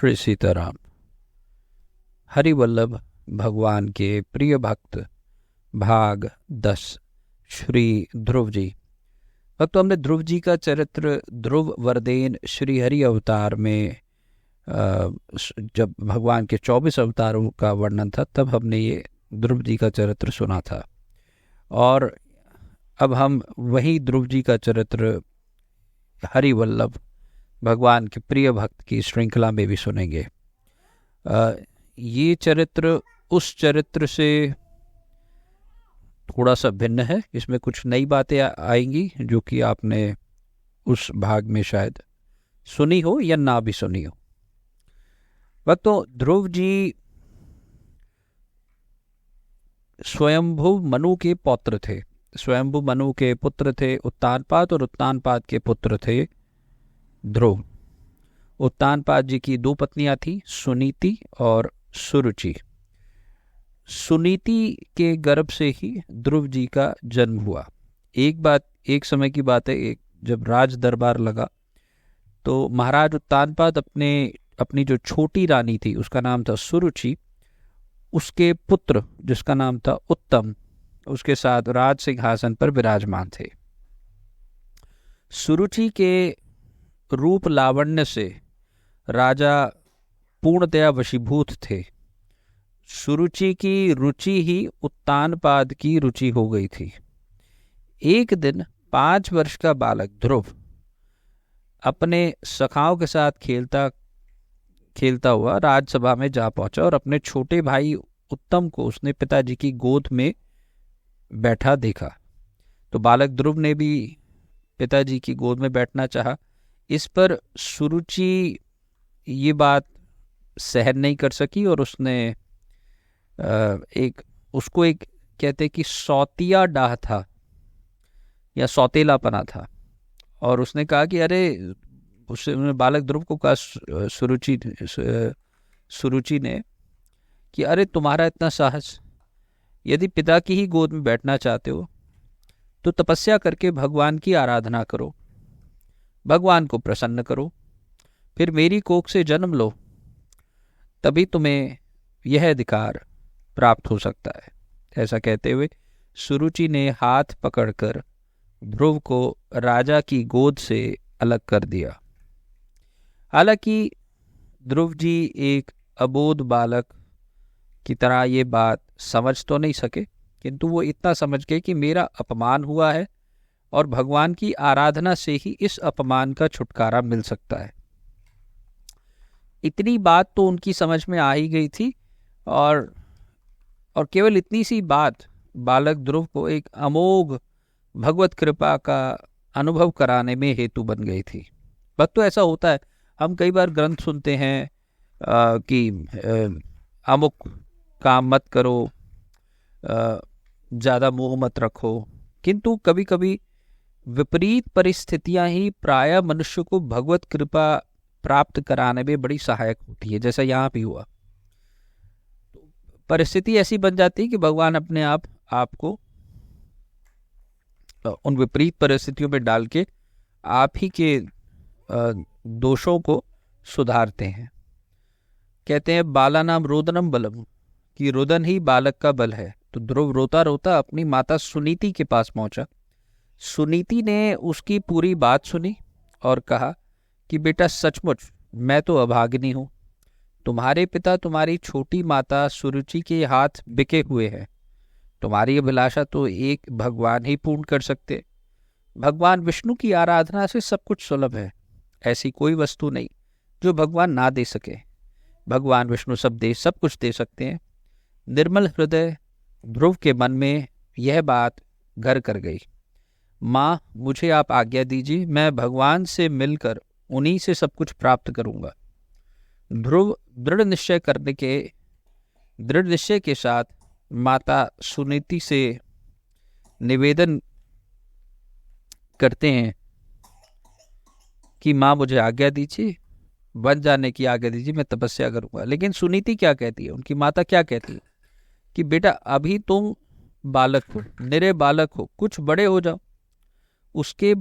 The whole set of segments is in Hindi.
श्री सीताराम। हरिवल्लभ भगवान के प्रिय भक्त भाग 10 श्री ध्रुव जी। भक्तों, हमने ध्रुव जी का चरित्र ध्रुव वरदेन श्री हरि अवतार में जब भगवान के 24 अवतारों का वर्णन था तब हमने ये ध्रुव जी का चरित्र सुना था, और अब हम वही ध्रुव जी का चरित्र हरिवल्लभ भगवान के प्रिय भक्त की श्रृंखला में भी सुनेंगे। ये चरित्र उस चरित्र से थोड़ा सा भिन्न है। इसमें कुछ नई बातें आएंगी जो कि आपने उस भाग में शायद सुनी हो या ना भी सुनी हो। भक्तों, ध्रुव जी स्वयंभू मनु के पौत्र थे। स्वयंभू मनु के पुत्र थे उत्तानपाद, और उत्तानपाद के पुत्र थे ध्रुव। उत्तानपाद जी की दो पत्नियां थी, सुनीति और सुरुचि। सुनीति के गर्भ से ही ध्रुव जी का जन्म हुआ। एक समय की बात है, जब राज दरबार लगा तो महाराज उत्तानपाद अपनी जो छोटी रानी थी उसका नाम था सुरुचि, उसके पुत्र जिसका नाम था उत्तम, उसके साथ राज सिंहासन पर विराजमान थे। सुरुचि के रूप लावण्य से राजा पूर्णतया वशीभूत थे। सुरुचि की रुचि ही उत्तानपाद की रुचि हो गई थी। एक दिन 5 वर्ष का बालक ध्रुव अपने सखाओं के साथ खेलता हुआ राजसभा में जा पहुंचा, और अपने छोटे भाई उत्तम को उसने पिताजी की गोद में बैठा देखा। तो बालक ध्रुव ने भी पिताजी की गोद में बैठना चाहा। इस पर सुरुचि ये बात सहन नहीं कर सकी, और उसने उसको कहते कि सौतिया डाह था या सौतेलापना था, और उसने कहा कि उसने बालक ध्रुव को कहा सुरुचि ने कि अरे, तुम्हारा इतना साहस, यदि पिता की ही गोद में बैठना चाहते हो तो तपस्या करके भगवान की आराधना करो, भगवान को प्रसन्न करो, फिर मेरी कोख से जन्म लो, तभी तुम्हें यह अधिकार प्राप्त हो सकता है। ऐसा कहते हुए सुरुचि ने हाथ पकड़कर ध्रुव को राजा की गोद से अलग कर दिया। हालांकि ध्रुव जी एक अबोध बालक की तरह ये बात समझ तो नहीं सके, किंतु वो इतना समझ गए कि मेरा अपमान हुआ है और भगवान की आराधना से ही इस अपमान का छुटकारा मिल सकता है। इतनी बात तो उनकी समझ में आ ही गई थी, और केवल इतनी सी बात बालक ध्रुव को एक अमोघ भगवत कृपा का अनुभव कराने में हेतु बन गई थी। वक्त तो ऐसा होता है, हम कई बार ग्रंथ सुनते हैं कि अमुक काम मत करो, ज़्यादा मोह मत रखो, किंतु कभी कभी विपरीत परिस्थितियां ही प्रायः मनुष्य को भगवत कृपा प्राप्त कराने में बड़ी सहायक होती है। जैसा यहाँ भी हुआ, परिस्थिति ऐसी बन जाती है कि भगवान अपने आप आपको उन विपरीत परिस्थितियों में डाल के आप ही के दोषों को सुधारते हैं। कहते हैं बाला नाम रोदनम बलम, कि रोदन ही बालक का बल है। तो ध्रुव रोता रोता अपनी माता सुनीति के पास पहुंचा। सुनीति ने उसकी पूरी बात सुनी और कहा कि बेटा, सचमुच मैं तो अभागिनी हूँ। तुम्हारे पिता तुम्हारी छोटी माता सुरुचि के हाथ बिके हुए हैं। तुम्हारी अभिलाषा तो एक भगवान ही पूर्ण कर सकते। भगवान विष्णु की आराधना से सब कुछ सुलभ है। ऐसी कोई वस्तु नहीं जो भगवान ना दे सके। भगवान विष्णु सब कुछ दे सकते हैं। निर्मल हृदय ध्रुव के मन में यह बात घर कर गई। माँ, मुझे आप आज्ञा दीजिए, मैं भगवान से मिलकर उन्हीं से सब कुछ प्राप्त करूंगा। ध्रुव दृढ़ निश्चय के साथ माता सुनीति से निवेदन करते हैं कि माँ, मुझे आज्ञा दीजिए, बन जाने की आज्ञा दीजिए, मैं तपस्या करूंगा। लेकिन सुनीति क्या कहती है, उनकी माता क्या कहती है कि बेटा, अभी तुम बालक हो, निरे बालक हो, कुछ बड़े हो जाओ, उसके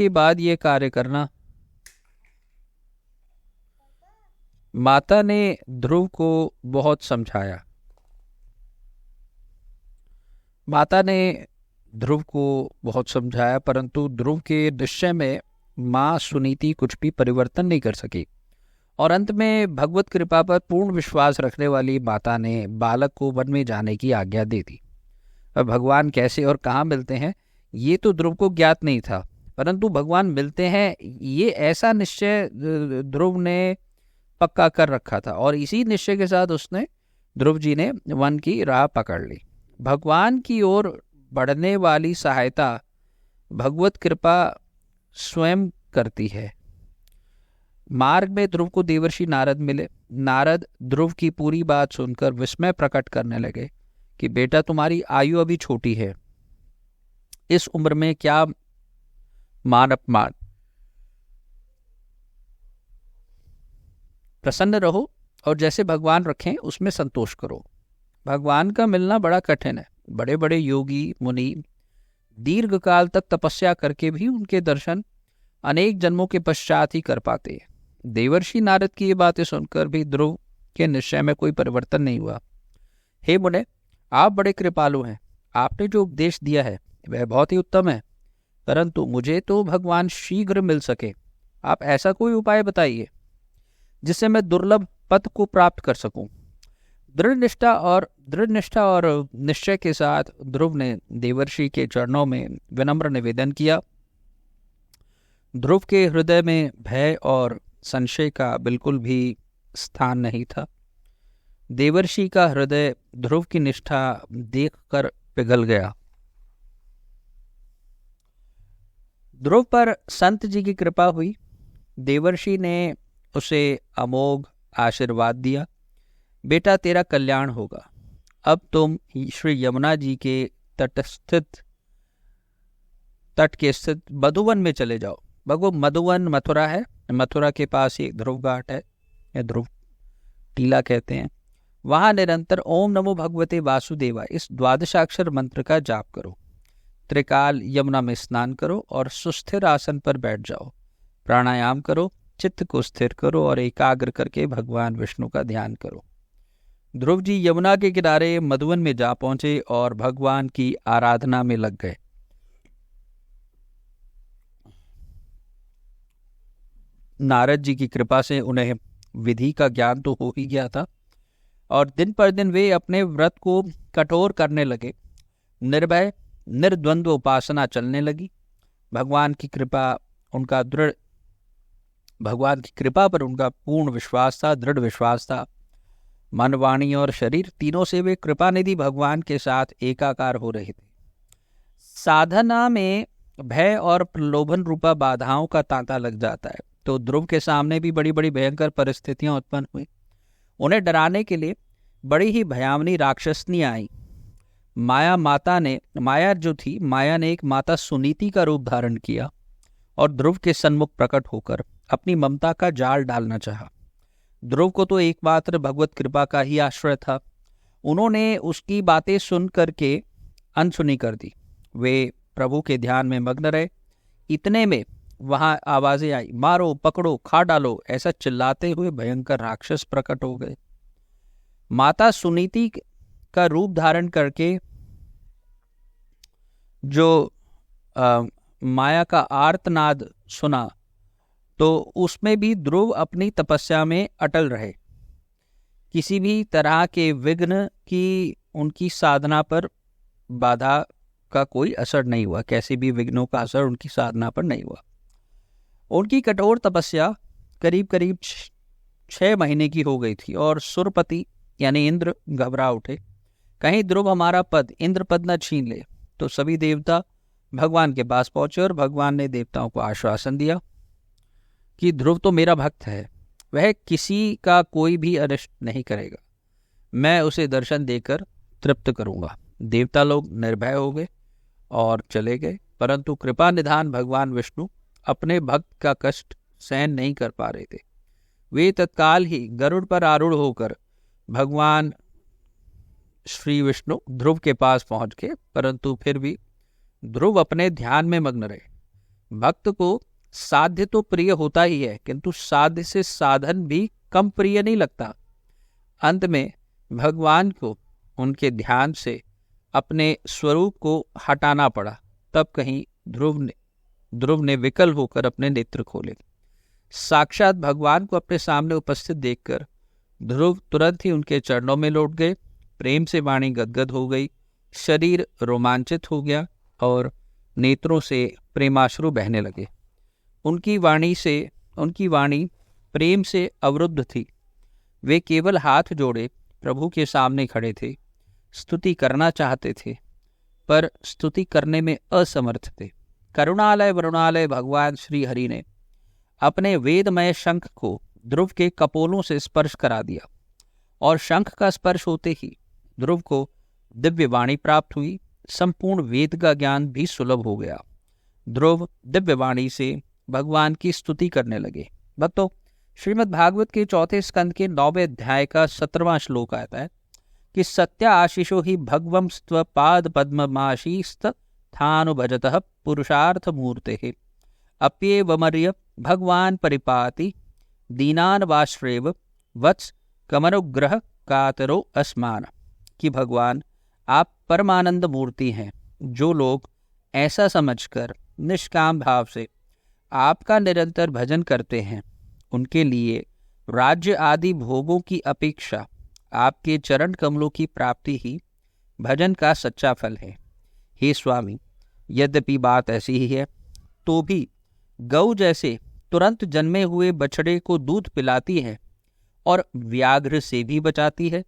बाद ये कार्य करना। माता ने ध्रुव को बहुत समझाया। माता ने ध्रुव को बहुत समझाया, परंतु ध्रुव के निश्चय में माँ सुनीति कुछ भी परिवर्तन नहीं कर सकी, और अंत में भगवत कृपा पर पूर्ण विश्वास रखने वाली माता ने बालक को वन में जाने की आज्ञा दे दी। अब भगवान कैसे और कहाँ मिलते हैं ये तो ध्रुव को ज्ञात नहीं था, परंतु भगवान मिलते हैं ये ऐसा निश्चय ध्रुव ने पक्का कर रखा था, और इसी निश्चय के साथ उसने ध्रुव जी ने वन की राह पकड़ ली। भगवान की ओर बढ़ने वाली सहायता भगवत कृपा स्वयं करती है। मार्ग में ध्रुव को देवर्षि नारद मिले। नारद ध्रुव की पूरी बात सुनकर विस्मय प्रकट करने लगे कि बेटा, तुम्हारी आयु अभी छोटी है, इस उम्र में क्या मान अपमान, प्रसन्न रहो और जैसे भगवान रखें उसमें संतोष करो। भगवान का मिलना बड़ा कठिन है। बड़े बड़े योगी मुनि दीर्घ काल तक तपस्या करके भी उनके दर्शन अनेक जन्मों के पश्चात ही कर पाते हैं। देवर्षि नारद की ये बातें सुनकर भी ध्रुव के निश्चय में कोई परिवर्तन नहीं हुआ। हे मुने, आप बड़े कृपालु हैं, आपने जो उपदेश दिया है वह बहुत ही उत्तम है, परंतु मुझे तो भगवान शीघ्र मिल सके। आप ऐसा कोई उपाय बताइए जिससे मैं दुर्लभ पद को प्राप्त कर सकूं। दृढ़ निष्ठा और निश्चय के साथ ध्रुव ने देवर्षि के चरणों में विनम्र निवेदन किया। ध्रुव के हृदय में भय और संशय का बिल्कुल भी स्थान नहीं था। देवर्षि का हृदय ध्रुव की निष्ठा देखकर पिघल गया। ध्रुव पर संत जी की कृपा हुई। देवर्षि ने उसे अमोघ आशीर्वाद दिया। बेटा, तेरा कल्याण होगा। अब तुम श्री यमुना जी के तट के स्थित मधुवन में चले जाओ। भगवो मधुवन मथुरा है, मथुरा के पास एक ध्रुव घाट है या ध्रुव टीला कहते हैं। वहां निरंतर ओम नमो भगवते वासुदेवा इस द्वादशाक्षर मंत्र का जाप करो। त्रिकाल यमुना में स्नान करो और सुस्थिर आसन पर बैठ जाओ। प्राणायाम करो, चित्त को स्थिर करो और एकाग्र करके भगवान विष्णु का ध्यान करो। ध्रुव जी यमुना के किनारे मधुवन में जा पहुंचे और भगवान की आराधना में लग गए। नारद जी की कृपा से उन्हें विधि का ज्ञान तो हो ही गया था, और दिन पर दिन वे अपने व्रत को कठोर करने लगे। निर्भय निर्द्वंद्व उपासना चलने लगी। भगवान की कृपा पर उनका पूर्ण विश्वास था, दृढ़ विश्वास था। मन, वाणी और शरीर तीनों से वे कृपा निधि भगवान के साथ एकाकार हो रहे थे। साधना में भय और प्रलोभन रूपा बाधाओं का तांता लग जाता है, तो ध्रुव के सामने भी बड़ी बड़ी भयंकर परिस्थितियां उत्पन्न हुई। उन्हें डराने के लिए बड़ी ही भयावनी राक्षसनी आई। माया ने एक माता सुनीति का रूप धारण किया और ध्रुव के सन्मुख प्रकट होकर अपनी ममता का जाल डालना चाहा। ध्रुव को तो एकमात्र भगवत कृपा का ही आश्रय था। उन्होंने उसकी बातें सुन करके अनसुनी कर दी। वे प्रभु के ध्यान में मग्न रहे। इतने में वहां आवाजें आई, मारो, पकड़ो, खा डालो। ऐसा चिल्लाते हुए भयंकर राक्षस प्रकट हो गए। माता सुनीति का रूप धारण करके जो माया का आर्तनाद सुना, तो उसमें भी ध्रुव अपनी तपस्या में अटल रहे। किसी भी तरह के विघ्न की उनकी साधना पर बाधा का कोई असर नहीं हुआ। कैसे भी विघ्नों का असर उनकी साधना पर नहीं हुआ। उनकी कठोर तपस्या करीब करीब 6 महीने की हो गई थी और सुरपति यानी इंद्र घबरा उठे। कहीं ध्रुव हमारा पद, इंद्र पद न छीन ले। तो सभी देवता भगवान के पास पहुंचे और भगवान ने देवताओं को आश्वासन दिया कि ध्रुव तो मेरा भक्त है, वह किसी का कोई भी अनिष्ट नहीं करेगा। मैं उसे दर्शन देकर तृप्त करूंगा। देवता लोग निर्भय हो गए और चले गए, परंतु कृपा निधान भगवान विष्णु अपने भक्त का कष्ट सहन नहीं कर पा रहे थे। वे तत्काल ही गरुड़ पर आरूढ़ होकर भगवान श्री विष्णु ध्रुव के पास पहुंच गए, परंतु फिर भी ध्रुव अपने ध्यान में मग्न रहे। भक्त को साध्य तो प्रिय होता ही है, किंतु साध्य से साधन भी कम प्रिय नहीं लगता। अंत में भगवान को उनके ध्यान से अपने स्वरूप को हटाना पड़ा। तब कहीं ध्रुव ने विकल होकर अपने नेत्र खोले। साक्षात भगवान को अपने सामने उपस्थित देखकर ध्रुव तुरंत ही उनके चरणों में लौट गए। प्रेम से वाणी गदगद हो गई, शरीर रोमांचित हो गया और नेत्रों से प्रेमाश्रु बहने लगे। उनकी वाणी प्रेम से अवरुद्ध थी। वे केवल हाथ जोड़े प्रभु के सामने खड़े थे, स्तुति करना चाहते थे पर स्तुति करने में असमर्थ थे। करुणालय वरुणालय भगवान श्री हरि ने अपने वेदमय शंख को ध्रुव के कपोलों से स्पर्श करा दिया और शंख का स्पर्श होते ही ध्रुव को दिव्य वाणी प्राप्त हुई। संपूर्ण वेद का ज्ञान भी सुलभ हो गया। ध्रुव दिव्य वाणी से भगवान की स्तुति करने लगे। भक्तों, श्रीमद् भागवत के 4 स्कंद के 9वें अध्याय का 17वां श्लोक आता है कि सत्या आशीषो ही भगवं स्त्व पाद पद्ममाशीस्त थानु भजतः पुरुषार्थ मूर्ते अप्येवमर्य भगवान परिपाति दीनान वाश्रेव वत्स कमनुग्रह कातरो अस्मान। कि भगवान आप परमानंद मूर्ति हैं। जो लोग ऐसा समझकर निष्काम भाव से आपका निरंतर भजन करते हैं उनके लिए राज्य आदि भोगों की अपेक्षा आपके चरण कमलों की प्राप्ति ही भजन का सच्चा फल है। हे स्वामी, यद्यपि बात ऐसी ही है तो भी गौ जैसे तुरंत जन्मे हुए बछड़े को दूध पिलाती है और व्याघ्र से भी बचाती है,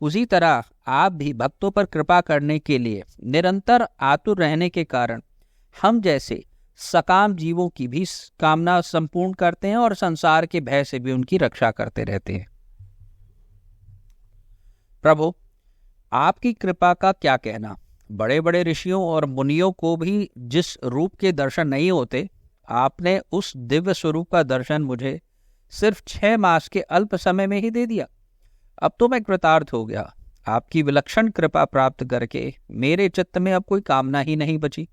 उसी तरह आप भी भक्तों पर कृपा करने के लिए निरंतर आतुर रहने के कारण हम जैसे सकाम जीवों की भी कामना संपूर्ण करते हैं और संसार के भय से भी उनकी रक्षा करते रहते हैं। प्रभु, आपकी कृपा का क्या कहना। बड़े बड़े ऋषियों और मुनियों को भी जिस रूप के दर्शन नहीं होते, आपने उस दिव्य स्वरूप का दर्शन मुझे सिर्फ 6 मास के अल्प समय में ही दे दिया। अब तो मैं कृतार्थ हो गया। आपकी विलक्षण कृपा प्राप्त करके मेरे चित्त में अब कोई कामना ही नहीं बची।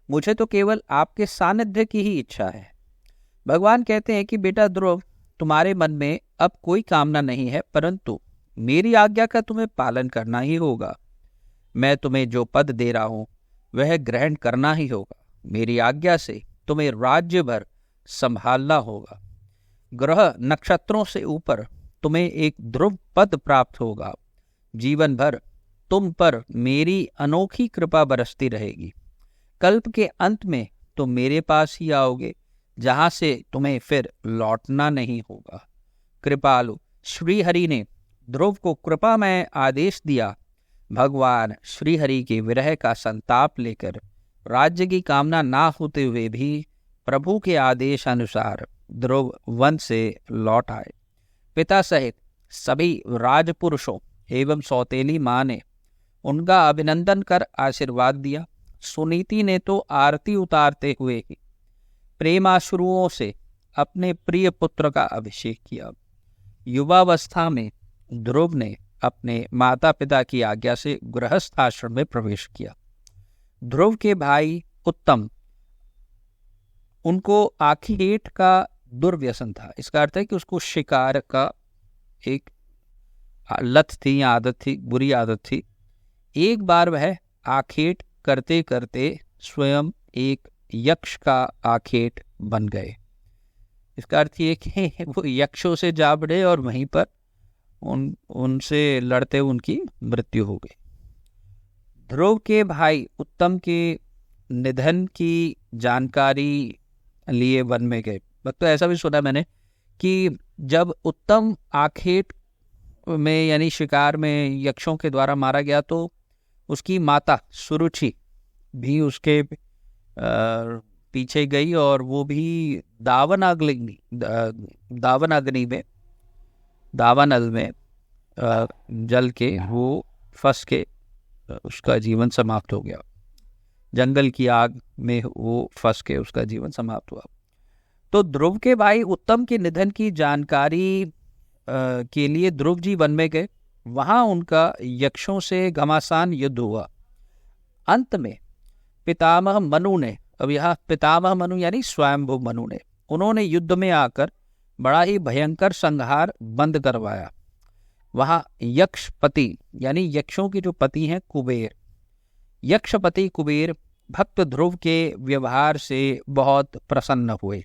मुझे तो केवल आपके सानिध्य की ही इच्छा है। भगवान कहते हैं कि बेटा ध्रुव, तुम्हारे मन में अब कोई कामना नहीं है, परंतु मेरी आज्ञा का तुम्हें पालन करना ही होगा। मैं तुम्हें जो पद दे रहा हूं वह ग्रहण करना ही होगा। मेरी आज्ञा से तुम्हें राज्य भर संभालना होगा। ग्रह नक्षत्रों से ऊपर तुम्हें एक ध्रुव पद प्राप्त होगा। जीवन भर तुम पर मेरी अनोखी कृपा बरसती रहेगी। कल्प के अंत में तुम मेरे पास ही आओगे, जहां से तुम्हें फिर लौटना नहीं होगा। कृपालु श्रीहरि ने ध्रुव को कृपामय आदेश दिया। भगवान श्रीहरि के विरह का संताप लेकर राज्य की कामना ना होते हुए भी प्रभु के आदेश अनुसार ध्रुव वन से लौट आए। पिता सहित सभी राजपुरुषों एवं सौतेली माँ ने उनका अभिनंदन कर आशीर्वाद दिया। सुनीति ने तो आरती उतारते हुए ही प्रेमाश्रुओं से अपने प्रिय पुत्र का अभिषेक किया। युवावस्था में ध्रुव ने अपने माता पिता की आज्ञा से गृहस्थ आश्रम में प्रवेश किया। ध्रुव के भाई उत्तम, उनको आखेट का दुर्व्यसन था। इसका अर्थ है कि उसको शिकार का एक लत थी, आदत थी, बुरी आदत थी। एक बार वह आखेट करते करते स्वयं एक यक्ष का आखेट बन गए। इसका अर्थ ये कि वो यक्षों से जा बढ़े और वहीं पर उनसे लड़ते उनकी मृत्यु हो गई। ध्रुव के भाई उत्तम के निधन की जानकारी लिए वन में गए। तो ऐसा भी सुना मैंने कि जब उत्तम आखेट में यानी शिकार में यक्षों के द्वारा मारा गया तो उसकी माता सुरुचि भी उसके पीछे गई और वो भी दावानल में जल के वो फंस के उसका जीवन समाप्त हो गया। जंगल की आग में वो फंस के उसका जीवन समाप्त हुआ। तो ध्रुव के भाई उत्तम के निधन की जानकारी के लिए ध्रुव जी वन में गए। वहां उनका यक्षों से घमासान युद्ध हुआ। अंत में पितामह मनु ने, अब यहाँ पितामह मनु यानी स्वयंभू मनु ने, उन्होंने युद्ध में आकर बड़ा ही भयंकर संहार बंद करवाया। वहाँ यक्षपति यानी यक्षों की जो पति हैं कुबेर, यक्षपति कुबेर भक्त ध्रुव के व्यवहार से बहुत प्रसन्न हुए।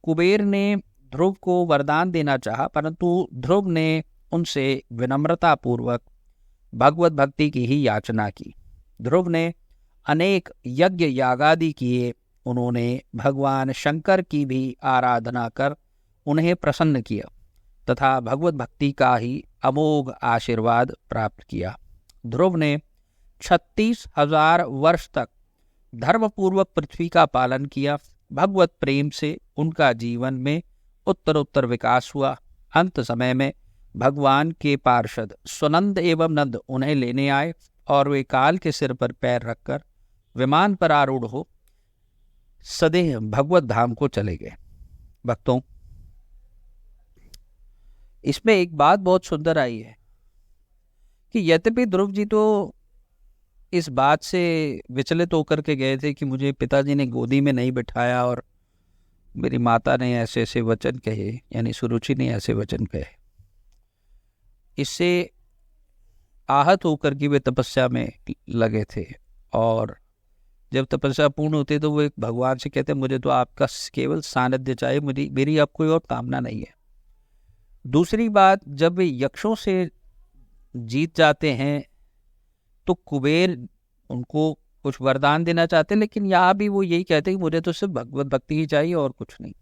कुबेर ने ध्रुव को वरदान देना चाहा, परंतु ध्रुव ने उनसे विनम्रतापूर्वक भगवत भक्ति की ही याचना की। ध्रुव ने अनेक यज्ञ यागादि किए। उन्होंने भगवान शंकर की भी आराधना कर उन्हें प्रसन्न किया तथा भगवत भक्ति का ही अमोघ आशीर्वाद प्राप्त किया। ध्रुव ने 36,000 वर्ष तक धर्मपूर्वक पृथ्वी का पालन किया। भगवत प्रेम से उनका जीवन में उत्तरोत्तर विकास हुआ। अंत समय में भगवान के पार्षद सुनंद एवं नंद उन्हें लेने आए और वे काल के सिर पर पैर रखकर विमान पर आरूढ़ हो सदैव भगवत धाम को चले गए। भक्तों, इसमें एक बात बहुत सुंदर आई है कि यद्यपि ध्रुव जी तो इस बात से विचलित होकर के गए थे कि मुझे पिताजी ने गोदी में नहीं बिठाया और मेरी माता ने ऐसे ऐसे वचन कहे, यानी सुरुचि ने ऐसे वचन कहे, इससे आहत होकर के वे तपस्या में लगे थे। और जब तपस्या पूर्ण होती तो वो एक भगवान से कहते मुझे तो आपका केवल सानिध्य चाहिए, मेरी अब कोई और कामना नहीं है। दूसरी बात, जब वे यक्षों से जीत जाते हैं तो कुबेर उनको कुछ वरदान देना चाहते हैं, लेकिन यहाँ भी वो यही कहते हैं कि मुझे तो सिर्फ भगवत भक्ति ही चाहिए और कुछ नहीं।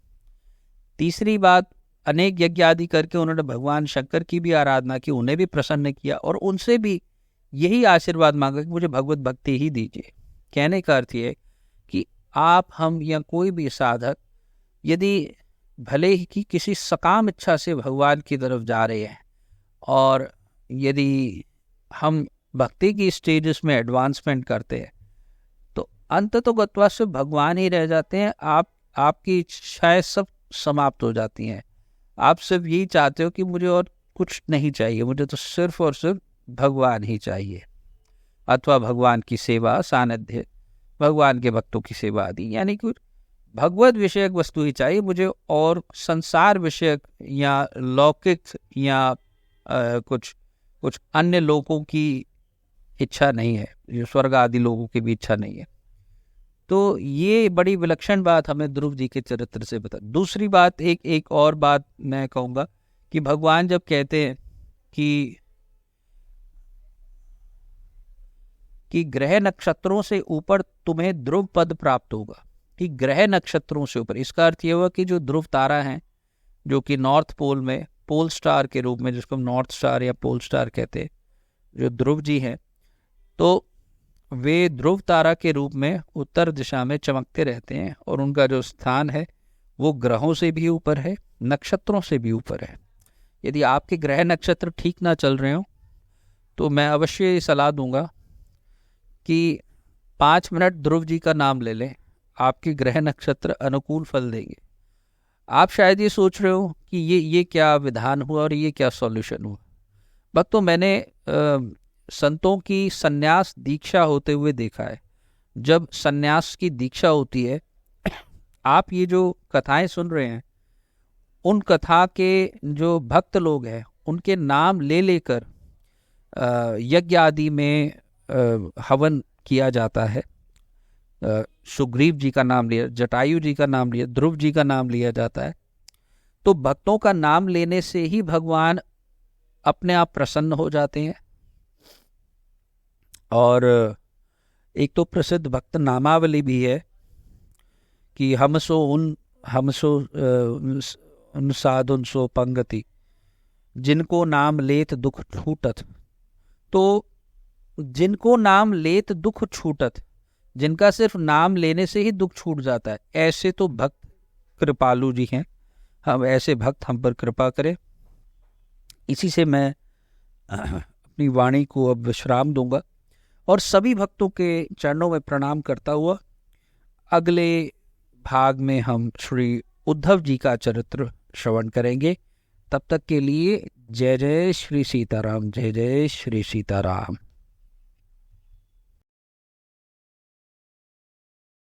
तीसरी बात, अनेक यज्ञ आदि करके उन्होंने भगवान शंकर की भी आराधना की, उन्हें भी प्रसन्न किया और उनसे भी यही आशीर्वाद मांगा कि मुझे भगवत भक्ति ही दीजिए। कहने का अर्थ ये कि आप, हम या कोई भी साधक यदि भले ही कि किसी सकाम इच्छा से भगवान की तरफ जा रहे हैं और यदि हम भक्ति की स्टेजेस में एडवांसमेंट करते हैं तो अंततोगत्वा सिर्फ भगवान ही रह जाते हैं। आपकी इच्छाएं सब समाप्त हो जाती हैं। आप सिर्फ यही चाहते हो कि मुझे और कुछ नहीं चाहिए, मुझे तो सिर्फ और सिर्फ भगवान ही चाहिए, अथवा भगवान की सेवा, सानिध्य, भगवान के भक्तों की सेवा आदि, यानी कि भगवत विषयक वस्तु ही चाहिए मुझे, और संसार विषयक या लौकिक या कुछ अन्य लोगों की इच्छा नहीं है, जो स्वर्ग आदि लोगों की भी इच्छा नहीं है। तो ये बड़ी विलक्षण बात हमें ध्रुव जी के चरित्र से बता। दूसरी बात, एक और बात मैं कहूँगा कि भगवान जब कहते हैं कि ग्रह नक्षत्रों से ऊपर तुम्हें ध्रुव पद प्राप्त होगा, कि ग्रह नक्षत्रों से ऊपर, इसका अर्थ यह हुआ कि जो ध्रुव तारा हैं जो कि नॉर्थ पोल में पोल स्टार के रूप में, जिसको हम नॉर्थ स्टार या पोल स्टार कहते हैं, जो ध्रुव जी हैं, तो वे ध्रुव तारा के रूप में उत्तर दिशा में चमकते रहते हैं और उनका जो स्थान है वो ग्रहों से भी ऊपर है, नक्षत्रों से भी ऊपर है। यदि आपके ग्रह नक्षत्र ठीक ना चल रहे हो तो मैं अवश्य ये सलाह दूंगा कि 5 मिनट ध्रुव जी का नाम ले लें, आपके ग्रह नक्षत्र अनुकूल फल देंगे। आप शायद ये सोच रहे हो कि ये क्या विधान हुआ और ये क्या सॉल्यूशन हुआ। भक्तों, मैंने संतों की सन्यास दीक्षा होते हुए देखा है। जब सन्यास की दीक्षा होती है, आप ये जो कथाएं सुन रहे हैं, उन कथा के जो भक्त लोग हैं उनके नाम ले लेकर यज्ञ आदि में हवन किया जाता है। सुग्रीव जी का नाम लिया, जटायु जी का नाम लिया, ध्रुव जी का नाम लिया जाता है। तो भक्तों का नाम लेने से ही भगवान अपने आप प्रसन्न हो जाते हैं। और एक तो प्रसिद्ध भक्त नामावली भी है कि हमसो उन साधुन सो पंगति, जिनको नाम लेत दुख छूटत। तो जिनको नाम लेत दुख छूटत, जिनका सिर्फ नाम लेने से ही दुख छूट जाता है, ऐसे तो भक्त कृपालु जी हैं। हम ऐसे भक्त हम पर कृपा करें। इसी से मैं अपनी वाणी को अब विश्राम दूंगा और सभी भक्तों के चरणों में प्रणाम करता हुआ अगले भाग में हम श्री उद्धव जी का चरित्र श्रवण करेंगे। तब तक के लिए जय जय श्री सीताराम, जय जय श्री सीताराम।